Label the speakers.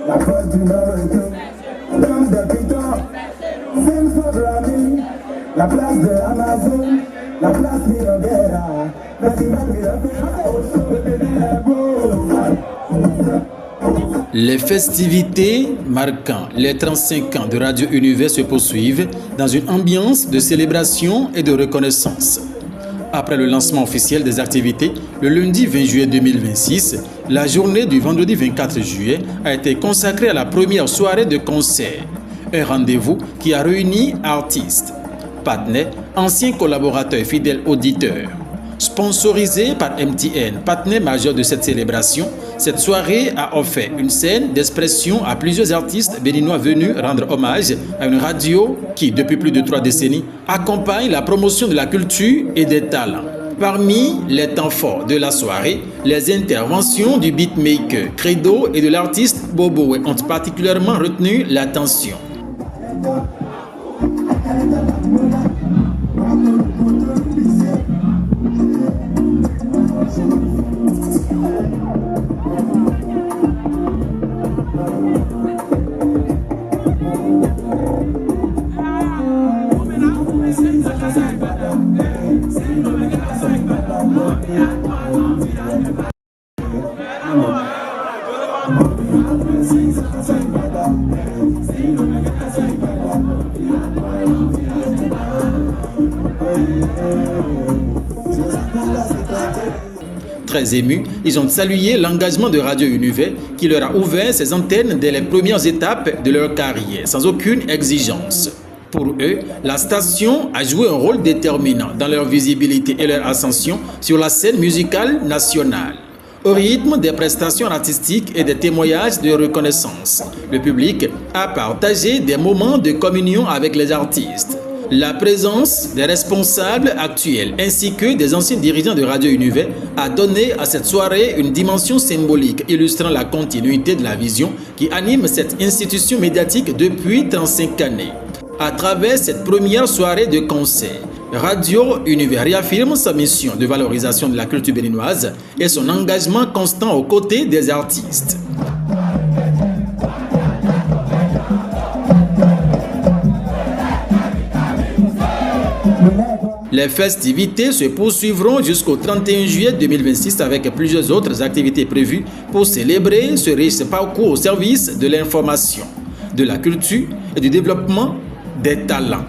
Speaker 1: La porte du Nord, l'homme de Python, la place de Amazon, la place Mirabera,
Speaker 2: Les festivités marquant les 35 ans de Radio Univers se poursuivent dans une ambiance de célébration et de reconnaissance. Après le lancement officiel des activités, le lundi 20 juillet 2026, la journée du vendredi 24 juillet a été consacrée à la première soirée de concert. Un rendez-vous qui a réuni artistes, partenaires, anciens collaborateurs et fidèles auditeurs. Sponsorisé par MTN, partenaire majeur de cette célébration, cette soirée a offert une scène d'expression à plusieurs artistes béninois venus rendre hommage à une radio qui, depuis plus de 3 décennies, accompagne la promotion de la culture et des talents. Parmi les temps forts de la soirée, les interventions du beatmaker Credo et de l'artiste Bobo ont particulièrement retenu l'attention. Très émus, ils ont salué l'engagement de Radio Univers qui leur a ouvert ses antennes dès les premières étapes de leur carrière, sans aucune exigence. Pour eux, la station a joué un rôle déterminant dans leur visibilité et leur ascension sur la scène musicale nationale. Au rythme des prestations artistiques et des témoignages de reconnaissance, le public a partagé des moments de communion avec les artistes. La présence des responsables actuels ainsi que des anciens dirigeants de Radio Univers a donné à cette soirée une dimension symbolique illustrant la continuité de la vision qui anime cette institution médiatique depuis 35 années. À travers cette première soirée de concert, Radio Univers réaffirme sa mission de valorisation de la culture béninoise et son engagement constant aux côtés des artistes. Les festivités se poursuivront jusqu'au 31 juillet 2026 avec plusieurs autres activités prévues pour célébrer ce riche parcours au service de l'information, de la culture et du développement des talents.